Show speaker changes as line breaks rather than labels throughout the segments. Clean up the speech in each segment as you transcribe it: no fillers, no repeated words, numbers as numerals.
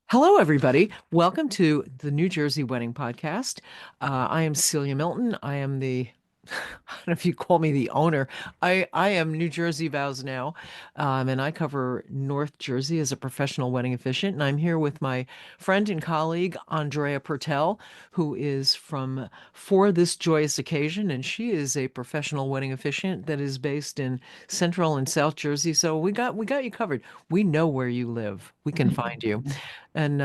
Hello, everybody. Welcome to the New Jersey Wedding Podcast. I am Celia Milton. I am I don't know if you call me the owner. I am New Jersey Vows Now, and I cover North Jersey as a professional wedding officiant. And I'm here with my friend and colleague, Andrea Pertel, who is from For This Joyous Occasion, and she is a professional wedding officiant that is based in Central and South Jersey. So we got you covered. We know where you live. We can find you. And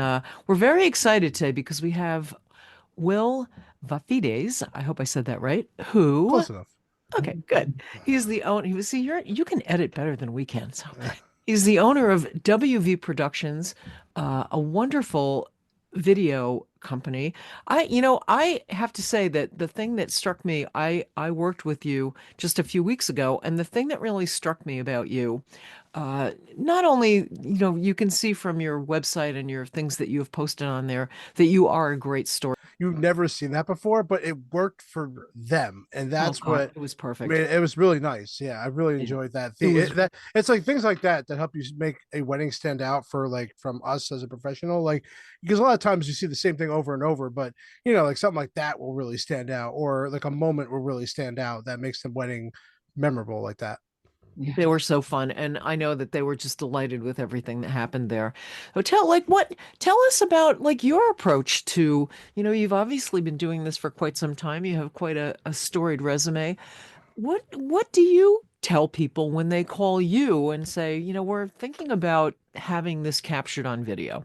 we're very excited today because we have Will Vafides. I hope I said that right. Who?
Close enough.
Okay, good. He's the owner. He was see you can edit better than we can. So he's the owner of WV Productions, a wonderful video company. I have to say that the thing that struck me, I worked with you just a few weeks ago, and the thing that really struck me about you, not only, you can see from your website and your things that you have posted on there that you are a great story.
You've never seen that before, but it worked for them, and
Oh
that's
God,
what
it was perfect.
made it was really nice. Yeah, I really
It,
enjoyed that.
it was
That it's like things like that that help you make a wedding stand out for like from us as a professional. Like because a lot of times you see the same thing over and over, but like something like that will really stand out, or like a moment will really stand out that makes the wedding memorable like that.
They were so fun, and I know that they were just delighted with everything that happened there. So tell us about like your approach to, you've obviously been doing this for quite some time. You have quite a storied resume. What do you tell people when they call you and say, we're thinking about having this captured on video?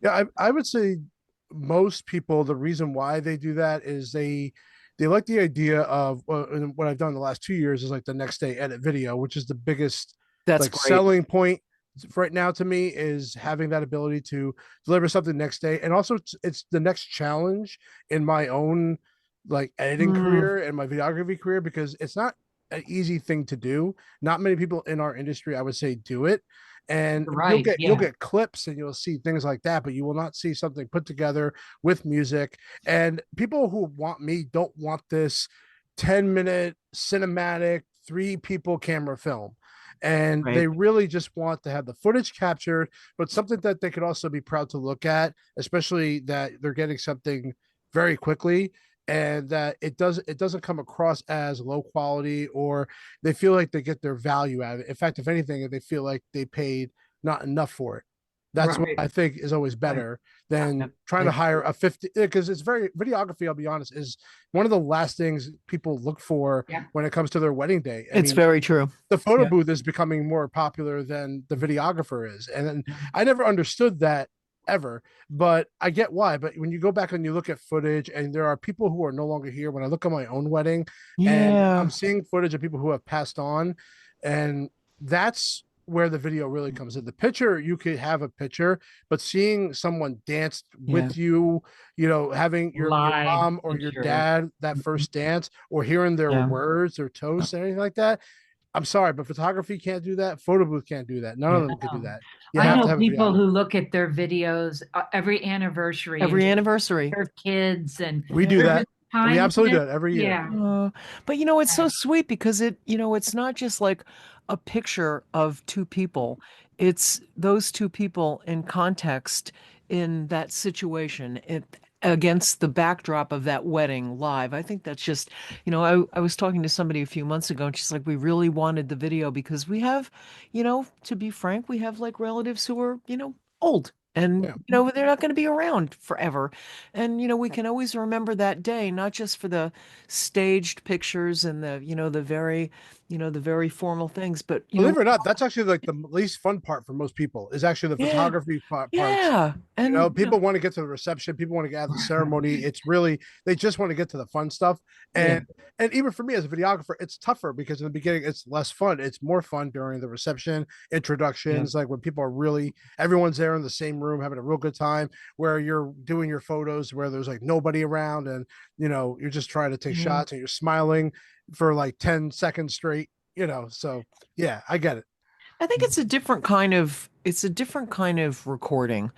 Yeah, I would say most people, the reason why they do that is they like the idea of and what I've done the last 2 years is like the next day edit video, which is the biggest
That's
like
great.
selling point right now to me is having that ability to deliver something next day. And also it's the next challenge in my own like editing
Mm,
career and my videography career because it's not an easy thing to do. Not many people in our industry, I would say, do it, and
You're
you'll
right.
get
Yeah.
clips and you'll see things like that, but you will not see something put together with music. And people who want me don't want this 10-minute cinematic 3 people camera film, and they
right.
really just want to have the footage captured, but something that they could also be proud to look at, especially that they're getting something very quickly, and that it doesn't come across as low quality, or they feel like they get their value out of it. In fact, if anything, they feel like they paid not enough for it. That's what
Right.
I think is always
Right.
better than
Yep.
trying
I
to hire a 50, because it's very videography, I'll be honest, is one of the last things people look for
Yeah.
when it comes to their wedding day. I
It's
mean,
very true.
the photo
Yeah.
booth is becoming more popular than the videographer is. And then I never understood that ever, but I get why. But when you go back and you look at footage, and there are people who are no longer here, when I look at my own wedding and I'm
Yeah.
seeing footage of people who have passed on, and that's where the video really comes in. The picture, you could have a picture, but seeing someone dance
Yeah.
with you, having your
Live
mom or your
picture.
dad that
Mhm.
first dance, or hearing their
Yeah.
words, their toast, and anything like that, I'm sorry, but photography can't do that. Photo booth can't do that. None of
Yeah.
them could do
Um,
that. You
I
have to
know
have a
people
videographer.
who look at their videos every anniversary and
Every
show
anniversary.
their kids, and
We do
they're
Yeah.
that.
just
We
trying
absolutely
to,
do that every year.
yeah.
But it's so sweet because it's not just like a picture of two people. It's those two people in context in that situation against the backdrop of that wedding live. I think that's just, I was talking to somebody a few months ago and she's like, we really wanted the video because we have, to be frank, we have like relatives who are, old. And,
Yeah.
they're not going to be around forever. And, we can always remember that day, not just for the staged pictures and the very formal things, but
Believe it or not, that's actually like the least fun part for most people is actually the
yeah,
photography parts.
yeah, and
People want to get to the reception. People want to get out of the ceremony. It's really they just want to get to the fun stuff.
Yeah.
And even for me as a videographer, it's tougher because in the beginning it's less fun. It's more fun during the reception,
yeah,
introductions, like when people are really everyone's there in the same room having a real good time, where you're doing your photos where there's like nobody around, and you're just trying to take
yeah.
shots and you're smiling for like 10 seconds straight. So yeah, I get it.
I think it's a different kind of recording.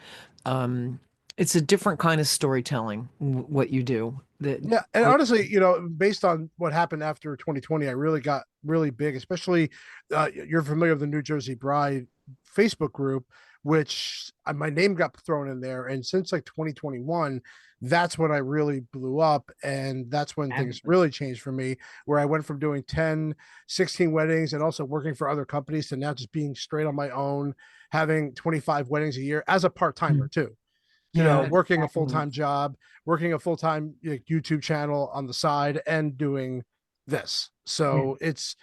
Um, it's a different kind of storytelling, what you do. That
Yeah, and
what,
honestly, based on what happened after 2020, I really got really big. Especially, you're familiar with the New Jersey Bride Facebook group, which my name got thrown in there. And since like 2021, that's when I really blew up. And that's when things really changed for me, where I went from doing 10, 16 weddings and also working for other companies to now just being straight on my own, having 25 weddings a year as a part timer too.
Yeah.
Working a full time job, working a full time YouTube channel on the side, and doing this.
Yeah.
So it's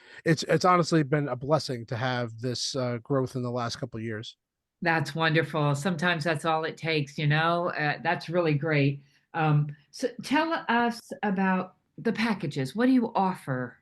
honestly been a blessing to have this growth in the last couple of years.
That's wonderful. Sometimes that's all it takes, that's really great. So tell us about the packages. What do you offer?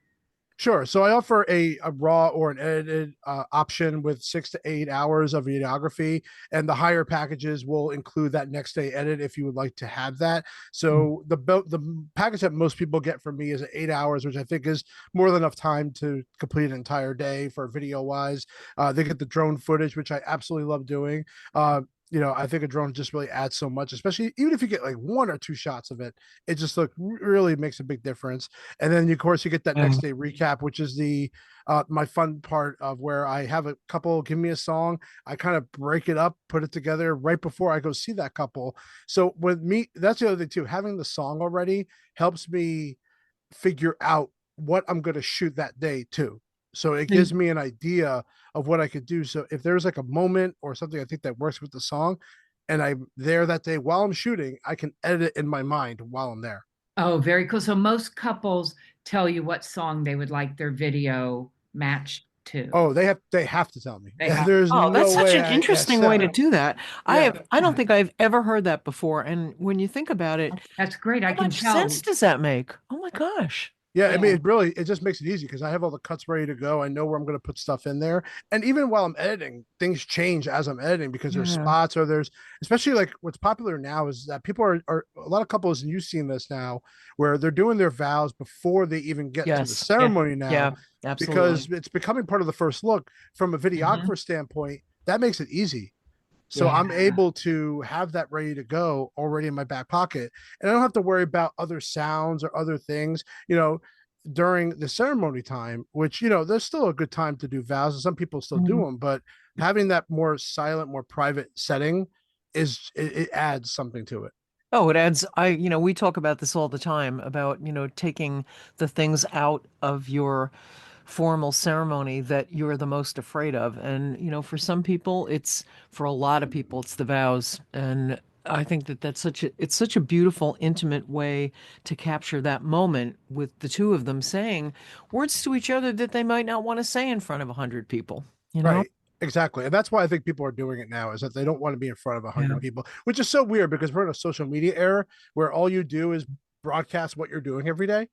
Sure. So I offer a raw or an edited option with 6 to 8 hours of videography, and the higher packages will include that next day edit if you would like to have that. So the package that most people get from me is 8 hours, which I think is more than enough time to complete an entire day for video wise. They get the drone footage, which I absolutely love doing. I think a drone just really adds so much, especially even if you get like one or two shots of it, it just really makes a big difference. And then of course you get that next day recap, which is the my fun part of where I have a couple give me a song, I kind of break it up, put it together right before I go see that couple. So with me, that's the other thing too. Having the song already helps me figure out what I'm going to shoot that day too. So it gives me an idea of what I could do. So if there's like a moment or something I think that works with the song and I'm there that day while I'm shooting, I can edit it in my mind while I'm there.
Oh, very cool. So most couples tell you what song they would like their video matched to.
Oh, they have to tell me.
They have.
There's
Oh, that's
no
such
way
an
I yes.
interesting way to do that.
Yeah.
I don't think I've ever heard that before. And when you think about it,
That's great. I
how
can
much sense
tell.
does that make? Oh my gosh.
Yeah, I mean,
Yeah.
it just makes it easy because I have all the cuts ready to go. I know where I'm going to put stuff in there, and even while I'm editing, things change as I'm editing because there's
Yeah.
spots or there's especially like what's popular now is that people are a lot of couples, and you've seen this now, where they're doing their vows before they even get to the
Yes.
ceremony now,
Yeah, absolutely.
because it's becoming part of the first look. From a
Mhm.
videographer standpoint, that makes it easy. So
Yeah.
I'm able to have that ready to go already in my back pocket. And I don't have to worry about other sounds or other things, during the ceremony time, which, there's still a good time to do vows and some people still do
Mhm.
them, but having that more silent, more private setting it adds something to it.
Oh, it adds, we talk about this all the time about, taking the things out of your formal ceremony that you're the most afraid of. And, for some people, for a lot of people, it's the vows. And I think that it's such a beautiful, intimate way to capture that moment with the two of them saying words to each other that they might not want to say in front of 100 people.
Right. Exactly. And that's why I think people are doing it now is that they don't want to be in front of
Yeah.
100 people, which is so weird because we're in a social media era where all you do is broadcast what you're doing every day.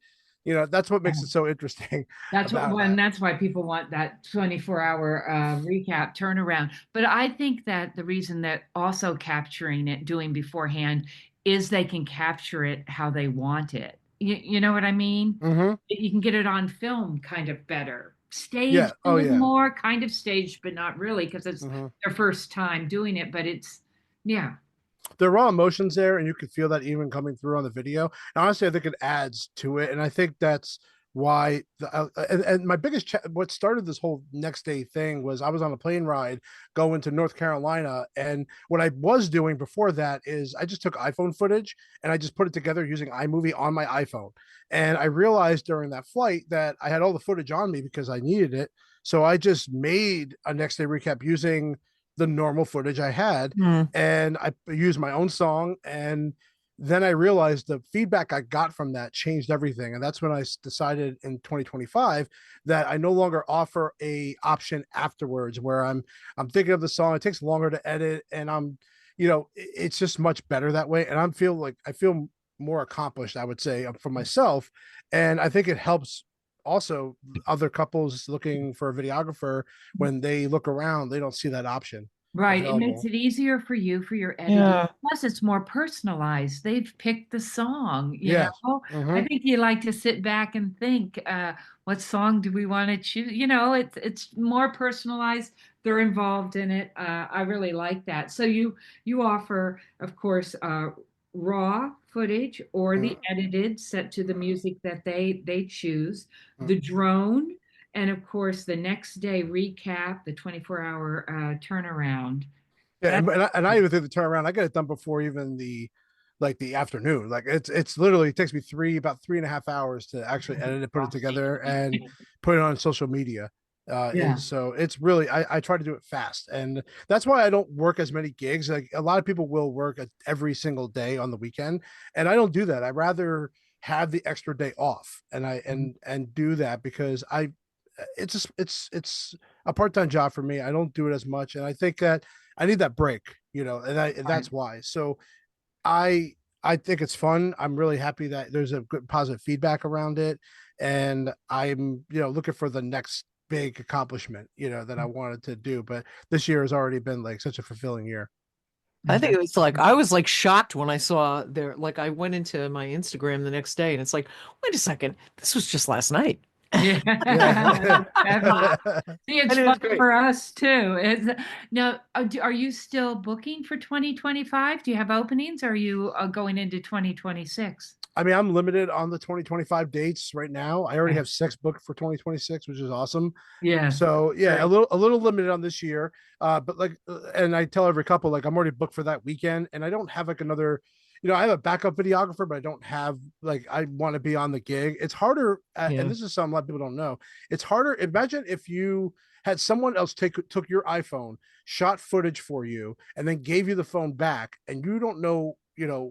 That's what makes it so interesting
That's what,
about
well, and
that.
that's why people want that 24-hour recap turnaround. But I think that the reason that also capturing it, doing beforehand, is they can capture it how they want it. You know what I mean?
Mm-hmm.
You can get it on film kind of better.
Yeah.
Staged a
Oh,
little
yeah.
more, kind of staged, but not really because it's
Mm-hmm.
their first time doing it. But yeah.
There are raw emotions there, and you can feel that even coming through on the video. And honestly, I think it adds to it, and I think that's why. And my what started this whole next day thing was I was on a plane ride going to North Carolina, and what I was doing before that is I just took iPhone footage and I just put it together using iMovie on my iPhone. And I realized during that flight that I had all the footage on me because I needed it. So I just made a next day recap using the normal footage I had,
Mm.
and I used my own song. And then I realized the feedback I got from that changed everything. And that's when I decided in 2025 that I no longer offer a option afterwards where I'm thinking of the song. It takes longer to edit, and it's just much better that way. And I feel more accomplished, I would say, for myself. And I think it helps also other couples looking for a videographer. When they look around, they don't see that option
Right. It makes
available.
it easier for you for your editing.
Yeah.
Plus, it's more personalized. They've picked the song,
Yeah.
I
Mm-hmm.
think you like to sit back and think, what song do we want to choose? It's more personalized. They're involved in it. I really like that. So you offer, of course, raw footage or the
Mm-hmm.
edited set to the music that they choose, the drone, and of course, the next day recap, the 24-hour turnaround.
Yeah,
That's
and I even think the turnaround, I get it done before even the afternoon. Like it's literally it takes me about 3.5 hours to actually edit it, put it together, and put it on social media.
yeah.
So it's really I try to do it fast, and that's why I don't work as many gigs. Like a lot of people will work every single day on the weekend, and I don't do that. I rather have the extra day off, and and do that because I it's just it's a part-time job for me. I don't do it as much, and I think that I need that break, and
Right.
that's why. So I I think it's fun. I'm really happy that there's a good positive feedback around it, and I'm looking for the next big accomplishment that I wanted to do. But this year has already been like such a fulfilling year.
I think
Yeah.
it was like I was like shocked when I saw there. Like I went into my Instagram the next day, and it's like, wait a second, this was just last night,
Yeah.
Yeah.
Definitely. See, it's
and it
fun
was great.
for us too. Now, are you still booking for 2025? Do you have openings? Or are you going into 2026?
I mean, I'm limited on the 2025 dates right now. I already have 6 booked for 2026, which is awesome.
Yeah.
So yeah,
Great.
a little limited on this year. But like, and I tell every couple like I'm already booked for that weekend, and I don't have like another. I have a backup videographer, but I don't have like I want to be on the gig. It's harder, and
Yeah.
this is something a lot of people don't know. It's harder. Imagine if you had someone else took your iPhone, shot footage for you, and then gave you the phone back, and you don't know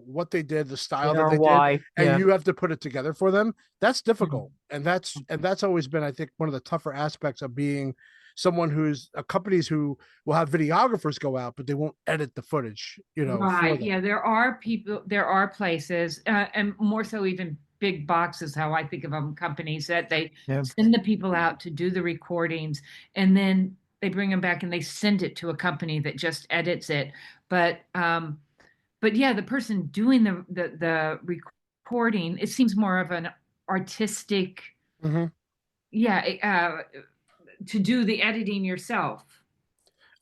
what they did, the style that
Yeah.
they did,
Why?
and
Yeah.
you have to put it together for them. That's
Mhm.
difficult, and that's always been, I think, one of the tougher aspects of being someone who's companies who will have videographers go out, but they won't edit the footage, for
Right.
them.
Yeah, there are people, there are places, and more so even big boxes, how I think of them, companies that they
Yeah.
send the people out to do the recordings and then they bring them back and they send it to a company that just edits it. But but yeah, the person doing the recording, it seems more of an artistic,
Mm-hmm.
yeah, to do the editing yourself.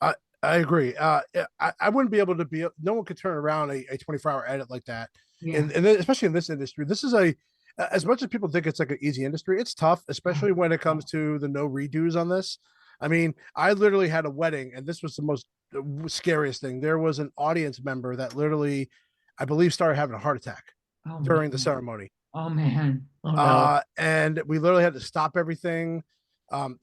I, I agree. I wouldn't be able to be. No one could turn around a 24-hour edit like that,
Yeah.
especially in this industry. This is as much as people think it's like an easy industry, it's tough, especially when it comes to the no redos on this. I mean, I literally had a wedding, and this was the most scariest thing. There was an audience member that literally, I believe, started having a heart attack
Oh
during the
man.
ceremony.
Oh man.
Oh no.
And we literally had to stop everything.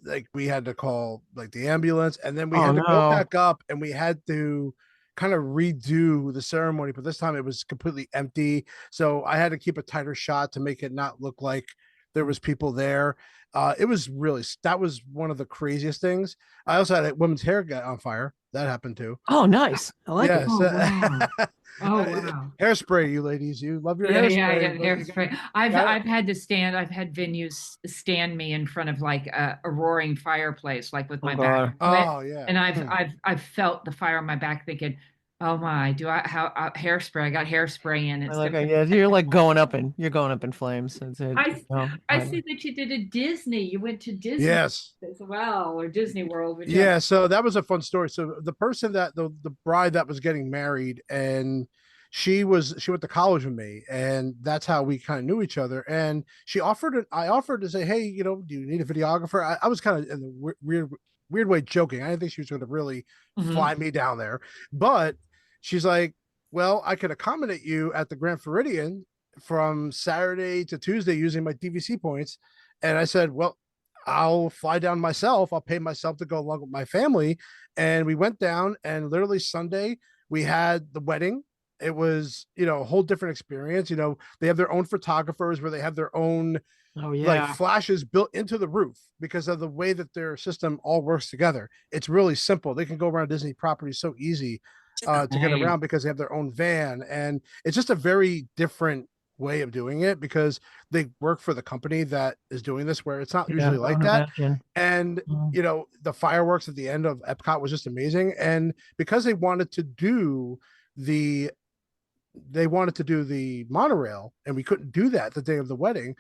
Like we had to call like the ambulance, and then we
Oh
had to go
no.
back up, and we had to kind of redo the ceremony, but this time it was completely empty. So I had to keep a tighter shot to make it not look like there was people there. It was really that was one of the craziest things. I also had a woman's hair get on fire. That happened too.
Oh, nice. I like it.
Yes.
Oh wow. Oh wow.
Hairspray, you ladies. You love your
Yeah, yeah, yeah.
hairspray, but it's
Hairspray. I've
got
I've had to stand. I've had venues stand me in front of like a roaring fireplace, like with
Oh
my back
God.
to it,
oh yeah.
and I've felt the fire on my back, thinking, "Oh my, do I how hairspray? I got hairspray in.
I
It's
like it.
different."
Yeah, you're going up in flames. It's it.
I I see that you did a Disney. You went to Disney
Yes.
as well, or Disney World, whichever.
Yeah, so that was a fun story. So the person that the bride that was getting married, and she went to college with me, and that's how we kind of knew each other. And I offered to say, hey, do you need a videographer? I was kind of in the weird way joking. I didn't think she was going to really
Hmm.
fly me down there, but she's like, well, I could accommodate you at the Grand Floridian from Saturday to Tuesday using my DVC points. And I said, well, I'll fly down myself. I'll pay myself to go along with my family. And we went down, and literally Sunday, we had the wedding. It was, a whole different experience. They have their own photographers where they have their own
Oh
like
yeah.
flashes built into the roof because of the way that their system all works together. It's really simple. They can go around Disney properties so easy to get
Right.
around because they have their own van, and it's just a very different way of doing it because they work for the company that is doing this, where it's not
Yeah.
usually
I
like
would
that.
imagine.
And
Mm.
the fireworks at the end of Epcot was just amazing, and because the they wanted to do the monorail, and we couldn't do that the day of the wedding.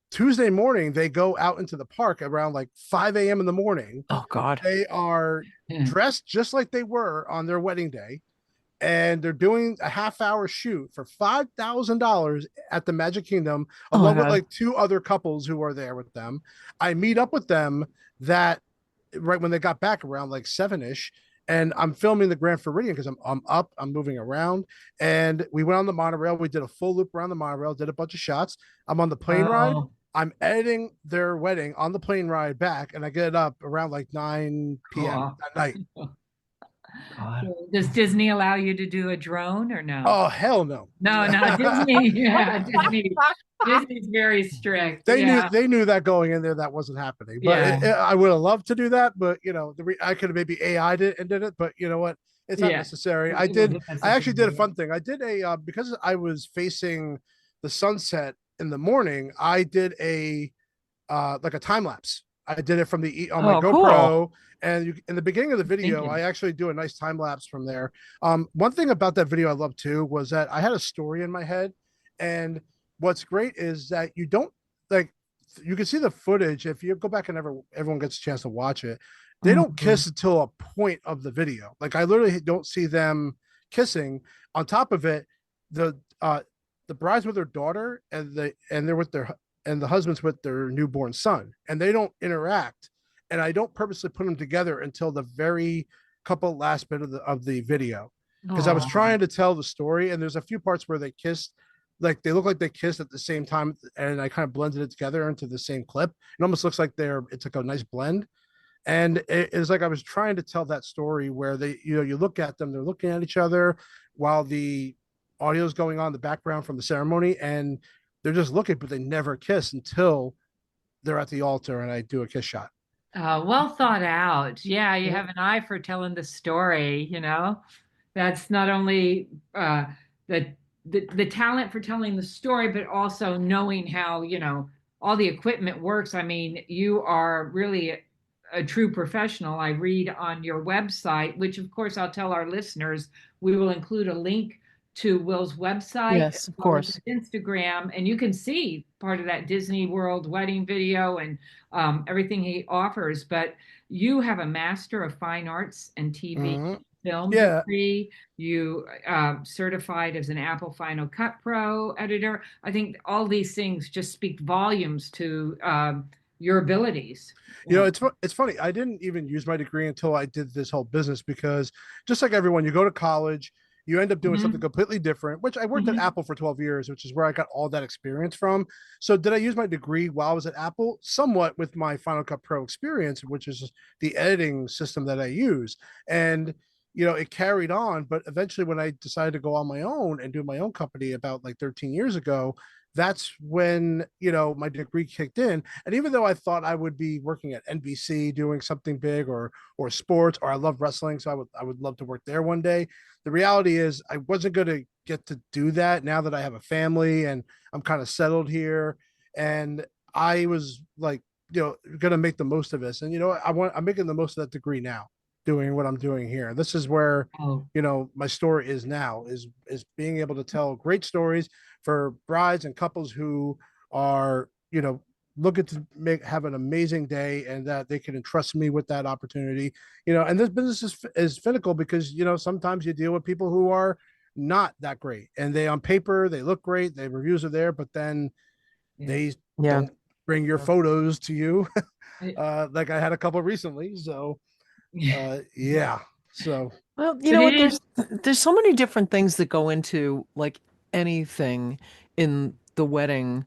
Tuesday morning, they go out into the park around like 5 a.m. in the morning.
Oh God.
They are
Yeah.
dressed just like they were on their wedding day, and they're doing a half-hour shoot for $5,000 at the Magic Kingdom,
Oh my
along with
God.
like 2 other couples who are there with them. I meet up with them that right when they got back around like 7ish, and I'm filming the Grand Floridian because I'm up, I'm moving around, and we went on the monorail. We did a full loop around the monorail, did a bunch of shots. I'm on the plane ride.
Oh,
I'm editing their wedding on the plane ride back, and I get up around like 9 p.m.
cool.
that night.
God.
Does Disney allow you to do a drone or no?
Oh hell no!
No, no, Disney. Yeah, Disney. Disney's very strict. Yeah,
they knew that going in there that wasn't happening. But
yeah,
I would have loved to do that. But I could have maybe AI'd it and did it. But you know what? It's not
yeah.
necessary.
It wasn't
I actually did a
necessary.
fun thing. I did a because I was facing the sunset in the morning. I did a like a time lapse. I did it from the on my
Oh, cool.
GoPro, and in the beginning of the video, I
Thinking.
actually do a nice time lapse from there. One thing about that video I love too was that I had a story in my head, and what's great is that you don't like you can see the footage if you go back and everyone gets a chance to watch it. They don't
Mhm.
kiss until a point of the video. Like I literally don't see them kissing. On top of it, the uh the bride's with their daughter and they're with their and the husband's with their newborn son, and they don't interact. And I don't purposely put them together until the very couple last bit of the video because I was
Oh,
trying to tell the story, and there's a few parts where they kissed, like they look like they kissed at the same time, and I kind of blended it together into the same clip. It almost looks like it's like a nice blend, and it's like I was trying to tell that story where you look at them, they're looking at each other while the audio is going on in the background from the ceremony, and they're just looking, but they never kiss until they're at the altar and I do a kiss shot.
well thought out. Yeah, you
Mhm.
have an eye for telling the story, you know. That's not only the, the talent for telling the story, but also knowing how, all the equipment works. I mean, you are really a true professional. I read on your website, which of course I'll tell our listeners, we will include a link to Will's website as
Yes, of
well as
course.
his Instagram, and you can see part of that Disney World wedding video and everything he offers. But you have a Master of Fine Arts and TV
Mhm.
film
Yeah,
degree. You certified as an Apple Final Cut Pro editor. I think all these things just speak volumes to your abilities. Yeah.
it's funny. I didn't even use my degree until I did this whole business because just like everyone, you go to college, you end up doing something
Mhm.
completely different, which I worked at
Mhm.
Apple for 12 years, which is where I got all that experience from. So did I use my degree while I was at Apple? Somewhat with my Final Cut Pro experience, which is the editing system that I use. And it carried on, but eventually when I decided to go on my own and do my own company about like 13 years ago, that's when my degree kicked in. And even though I thought I would be working at NBC doing something big or sports, or I love wrestling, so I would love to work there one day, the reality is I wasn't going to get to do that now that I have a family and I'm kind of settled here. And I was like, going to make the most of this. And I'm making the most of that degree now, doing what I'm doing here. This is where
Oh,
my story is now, is being able to tell great stories for brides and couples who are looking to have an amazing day, and that they can entrust me with that opportunity. And this business is finical because sometimes you deal with people who are not that great, and they on paper they look great, the reviews are there, but then
yeah.
they
Yeah.
don't bring your photos to you.
It-
Like I had a couple recently, so yeah. So
Well, you
But
know
it
what?
is.
There's so many different things that go into like anything in the wedding,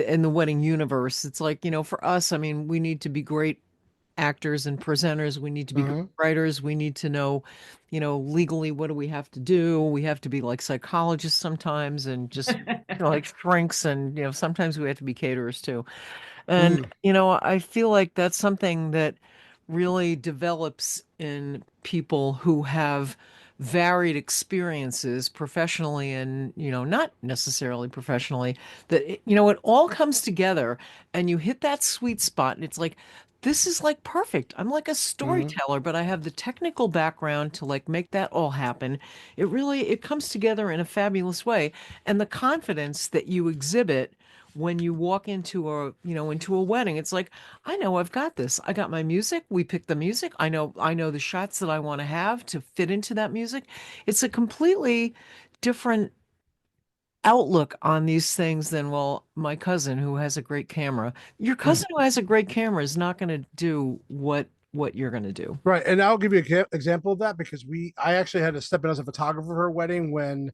in the wedding universe. It's like, for us, I mean, we need to be great actors and presenters. We need to be great
mhm.
writers. We need to know, legally what do we have to do? We have to be like psychologists sometimes and just like shrinks, and sometimes we have to be caterers too. And,
Mm,
I feel like that's something that really develops in people who have varied experiences professionally and, not necessarily professionally, that, it all comes together and you hit that sweet spot. And it's like, this is like perfect. I'm like a
mhm.
storyteller, but I have the technical background to like make that all happen. It comes together in a fabulous way. And the confidence that you exhibit when you walk into a wedding, it's like, I know I've got this. I got my music. We pick the music. I know the shots that I want to have to fit into that music. It's a completely different outlook on these things than, well, my cousin who has a great camera. Your
Mm.
cousin who has a great camera is not going to do what what you're going to do.
Right. And I'll give you an example of that because I actually had to step in as a photographer for her wedding when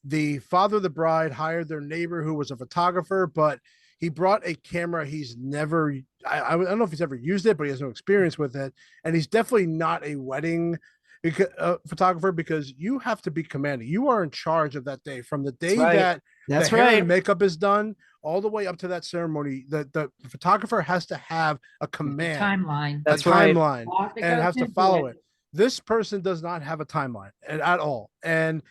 the father of the bride hired their neighbor who was a photographer, but he brought a camera he's never, I don't know if he's ever used it, but he has no experience with it. And he's definitely not a wedding photographer because you have to be commanding. You are in charge of that day from the
That's
day
right.
that the
That's
hair
right.
and makeup is done all the way up to that ceremony. The photographer has to have a
The
command,
timeline.
a
That's right.
timeline,
Lot that
and
goes
has to
into
follow
it.
it. This person does not have a timeline at all. And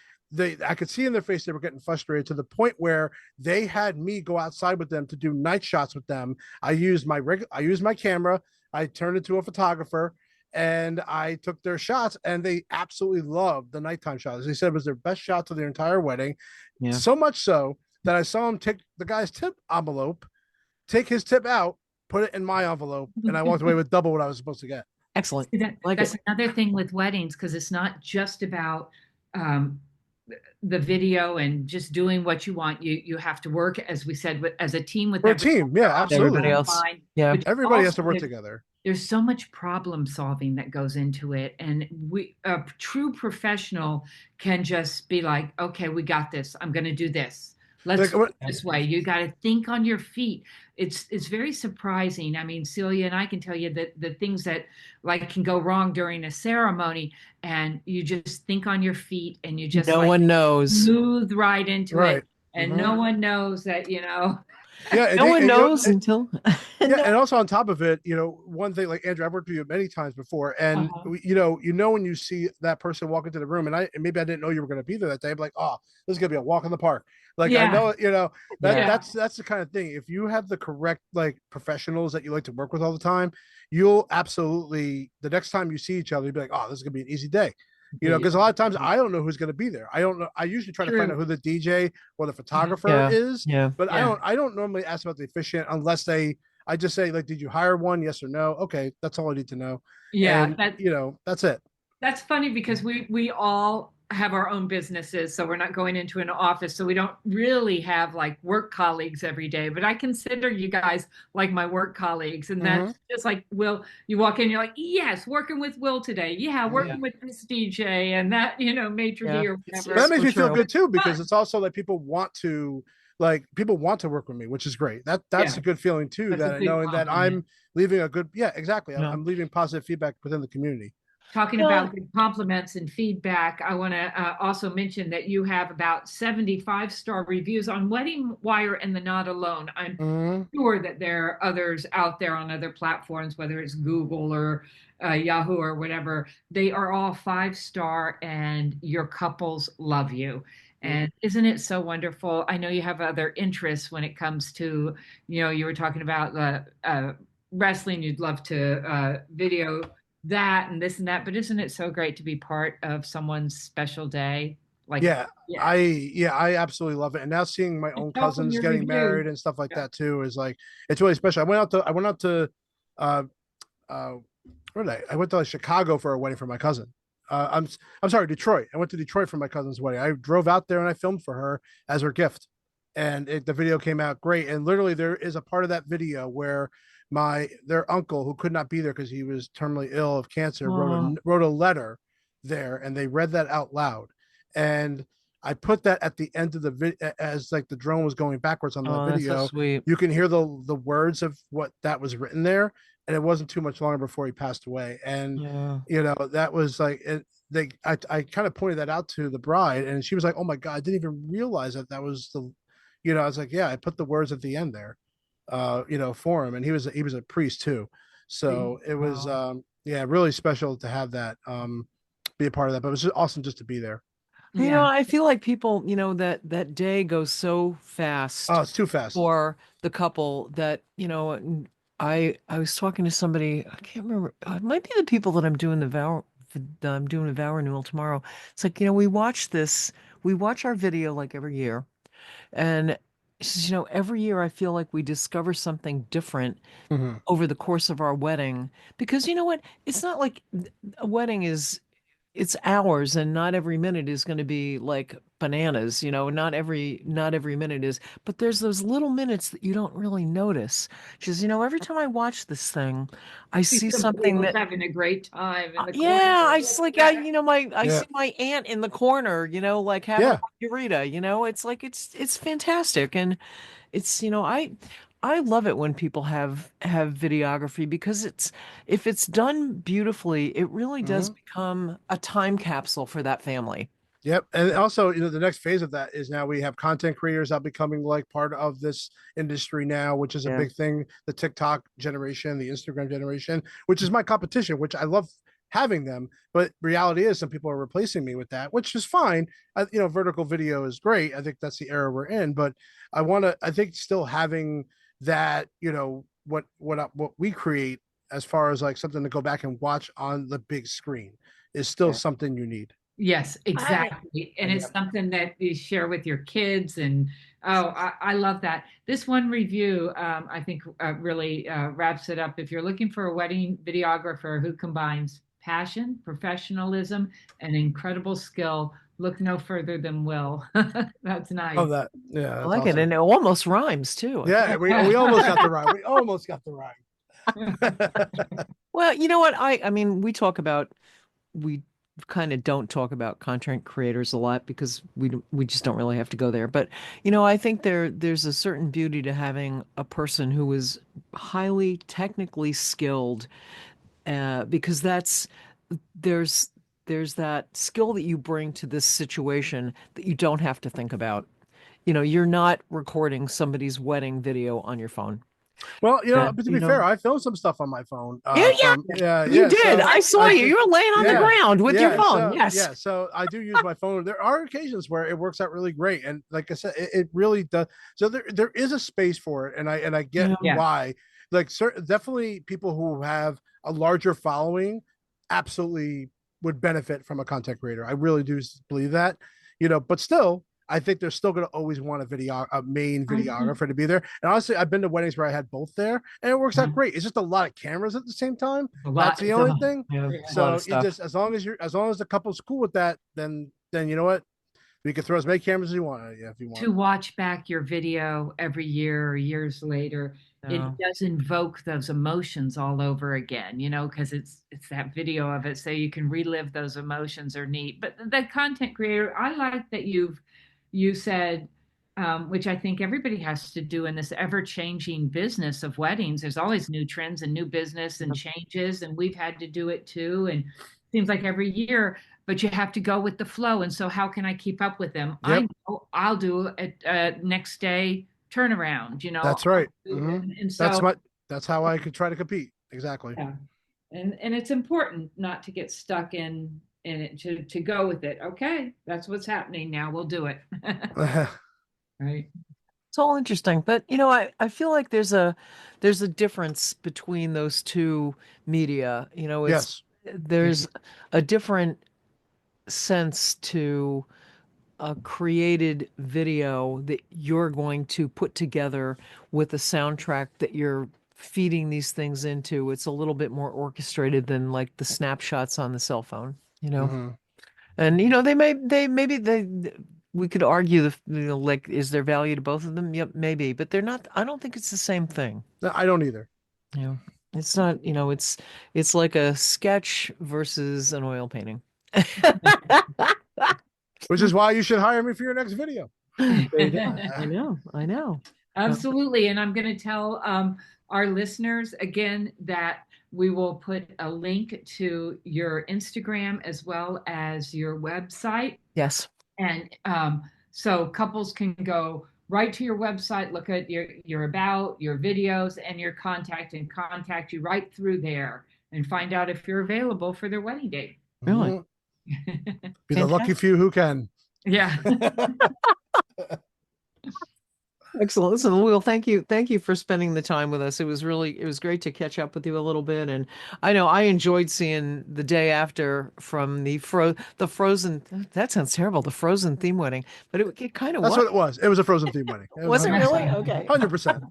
I could see in their face they were getting frustrated to the point where they had me go outside with them to do night shots with them. I used my camera, I turned it to a photographer, and I took their shots, and they absolutely loved the nighttime shots. They said it was their best shots of their entire wedding.
Yeah.
So much so that I saw him take the guy's tip envelope, take his tip out, put it in my envelope, and I walked away with double what I was supposed to get.
Excellent.
That,
Like
that's
it.
another thing with weddings because it's not just about um, the video and just doing what you want. You have to work, as we said, as a team with
For a
everyone
team, yeah,
on the
Everybody
absolutely.
else.
line.
Yeah.
But
Everybody has to
also,
work together.
there's so much problem solving that goes into it, and a true professional can just be like, okay, we got this. I'm going to do this. Let's
Like,
do it this way. You got to think on your feet. It's very surprising. I mean, Celia and I can tell you that the things that like can go wrong during a ceremony, and you just think on your feet, and you just
No
like
one knows.
move right into
right.
it, and
Mm-hmm.
no one knows that you know.
Yeah,
No one
and,
knows until
yeah,
no.
and also on top of it, one thing like Andrew, I've worked with you many times before, and
Uh-huh.
when you see that person walk into the room, and maybe I didn't know you were going to be there that day. I'm like, oh, this is gonna be a walk in the park. Like I
Yeah,
know, that
Yeah.
yeah,
that's the kind of thing. If you have the correct like professionals that you like to work with all the time, you'll absolutely the next time you see each other, you'll be like, oh, this is gonna be an easy day.
Be-
Because a lot of times I don't know who's going to be there. I don't know. I usually try to find out
true.
who the DJ or the
Uh-huh.
photographer
Yeah.
is,
Yeah.
but
Yeah,
I don't normally ask about the officiant unless I just say like, did you hire one? Yes or no. Okay, that's all I need to know,
yeah.
and that's it.
That's funny because we all have our own businesses, so we're not going into an office, so we don't really have like work colleagues every day. But I consider you guys like my work colleagues, and
Mm-hmm.
that's just like Will. You walk in, you're like, yes, working with Will today. Yeah,
Mm-hmm.
Yeah.
working with this DJ and that, maitre
Yeah.
d or
But
whatever.
that
It's
makes
so
me feel
true.
good too because
Fun.
it's also like people want to work with me, which is great. That's
Yeah,
a good feeling too.
that's a
That
big
knowing that
compliment.
I'm leaving a good, yeah, exactly.
Yeah.
I'm leaving positive feedback within the community.
Talking
Yeah.
about good compliments and feedback, I want to also mention that you have about 75-star reviews on Wedding Wire and the Not Alone. I'm
Mm-hmm.
sure that there are others out there on other platforms, whether it's Google or Yahoo or whatever. They are all 5-star, and your couples love you. And isn't it so wonderful? I know you have other interests when it comes to, you were talking about the wrestling. You'd love to video that and this and that, but isn't it so great to be part of someone's special day? Like,
Yeah,
yeah,
I absolutely love it. And now seeing my
I
own
saw from
cousins
your
getting
review.
married and stuff like
Yeah.
that too is like it's really special. I went out to uh uh where did I went to like Chicago for a wedding for my cousin. I'm sorry, Detroit. I went to Detroit for my cousin's wedding. I drove out there and I filmed for her as her gift. And the video came out great. And literally there is a part of that video where their uncle who could not be there because he was terminally ill of cancer
Oh,
wrote a letter there and they read that out loud. And I put that at the end of the video as like the drone was going backwards on the
oh, that's so
video.
sweet.
You can hear the words of what that was written there, and it wasn't too much longer before he passed away. And
Yeah.
that was like I kind of pointed that out to the bride, and she was like, "Oh my god, I didn't even realize that was I was like, yeah, I put the words at the end there, for him, and he was a priest too, so it was
Oh.
yeah, really special to have that be a part of that, but it was just awesome just to be there.
Yeah.
I feel like people, that day goes so
Oh,
fast
it's too fast.
for the couple that, and I was talking to somebody, I can't remember, it might be the people that I'm doing a vow renewal tomorrow. It's like, we watch our video like every year. And she says, every year I feel like we discover something different
Hmm.
over the course of our wedding because you know what? It's not like a wedding is. it's hours, and not every minute is going to be like bananas, not every minute is, but there's those little minutes that you don't really notice. Because, every time I watch this thing, I
See
see
somebody
something
else
that
having a great time in the corner.
yeah, I just like I
Yeah.
see my aunt in the corner, like having a
Yeah.
margarita, it's like it's fantastic. And it's, I love it when people have videography, because if it's done beautifully, it really does
Hmm.
become a time capsule for that family.
Yep. And also, the next phase of that is now we have content creators are becoming like part of this industry now, which is a
Yeah.
big thing. The TikTok generation, the Instagram generation, which is my competition, which I love having them. But reality is some people are replacing me with that, which is fine. Vertical video is great. I think that's the era we're in. But I think still having that, what we create as far as like something to go back and watch on the big screen is still
Yeah.
something you need.
Yes,
I
exactly. And
Yeah.
it's something that you share with your kids. And oh, I love that. This one review, I think, really wraps it up. If you're looking for a wedding videographer who combines passion, professionalism, and incredible skill, look no further than Will. That's
Oh,
nice.
that. Yeah, that's
like it,
awesome.
and it almost rhymes too. I
Yeah,
can't.
we almost got the rhyme. We almost got the rhyme.
Well, you know what? I mean, we kind of don't talk about content creators a lot, because we just don't really have to go there. But I think there's a certain beauty to having a person who is highly technically skilled, because there's there's that skill that you bring to this situation that you don't have to think about. You're not recording somebody's wedding video on your phone.
Well,
And,
but to be fair, I filmed some stuff on my phone.
yeah,
From
yeah,
yeah,
you
yeah.
did.
So
I saw
I
you.
think,
You were laying on the
yeah,
ground with your
yeah.
phone. Yes.
So I do use my phone. There are occasions where it works out really great, and like I said, it really does. So there is a space for it, and I get
Yeah.
Yeah.
why. Like, definitely people who have a larger following absolutely would benefit from a content creator. I really do believe that. But still, I think they're still going to always want a main
Mhm.
videographer to be there. And honestly, I've been to weddings where I had both there, and it works out great. It's just a lot of cameras at the same time.
A
That's
lot.
the
It's a
only
lot.
thing.
Yeah,
Yeah.
it's a lot of
So you
stuff.
just as long as the couple's cool with that, then you know what, we can throw as many cameras as you want. Yeah, if you want.
To watch back your video every year or years later, it
Yeah.
does invoke those emotions all over again, because it's that video of it, so you can relive those emotions are neat. But the content creator, I like that you said, which I think everybody has to do in this ever-changing business of weddings. There's always new trends and new business and changes, and we've had to do it too. And it seems like every year, but you have to go with the flow. And so, how can I keep up with them? I
Yep,
know I'll do a next day turnaround.
that's right.
And
That's
so,
what. That's how I could try to compete. Exactly.
yeah, and it's important not to get stuck in it, to go with it. Okay, that's what's happening now. We'll do it. Right.
It's all interesting, but I feel like there's a difference between those two media.
Yes.
There's a different sense to a created video that you're going to put together with a soundtrack that you're feeding these things into. It's a little bit more orchestrated than like the snapshots on the cell phone.
Hmm.
And we could argue like, is there value to both of them? Yep, maybe, but they're not. I don't think it's the same thing.
No, I don't either.
Yeah, it's not. It's like a sketch versus an oil painting.
Which is why you should hire me for your next video.
There you go. I know. I know. Uh,
Absolutely. And I'm going to tell our listeners again that we will put a link to your Instagram as well as your website.
yes.
And so couples can go right to your website, look at your about, your videos, and your contact, and contact you right through there and find out if you're available for their wedding date.
Really.
Mhm. Be the lucky few who can.
Yeah.
Excellent. Listen, Will, thank you for spending the time with us. It was great to catch up with you a little bit. And I know I enjoyed seeing the day after from the Frozen. That sounds terrible. The Frozen theme wedding, but it kind of
That's
was.
what it was. It was a Frozen theme wedding. It
Was it really?
100%.
Okay.
100%.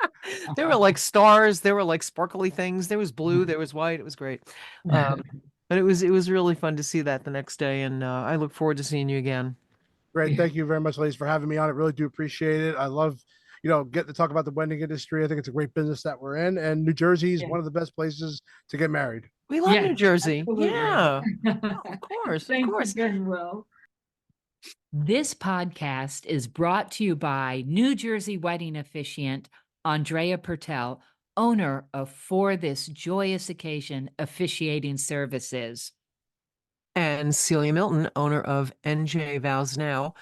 There were like stars. There were like sparkly things. There was blue. There was white. It was great. Um, But it was really fun to see that the next day, and I look forward to seeing you again.
Great.
Yeah.
Thank you very much, ladies, for having me on. I really do appreciate it. I love, getting to talk about the wedding industry. I think it's a great business that we're in, and New Jersey is
Yeah.
one of the best places to get married.
We love New
Yes,
Jersey.
absolutely.
Yeah. Oh, of course, of
Thanks
course.
again, Will.
This podcast is brought to you by New Jersey wedding officiant Andrea Pertel, owner of For This Joyous Occasion Officiating Services.
And Celia Milton, owner of NJ Vows Now,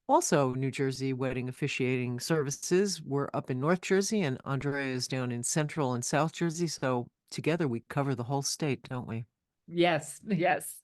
also New Jersey wedding officiating services. We're up in North Jersey, and Andrea is down in Central and South Jersey. So together we cover the whole state, don't we?
Yes, yes.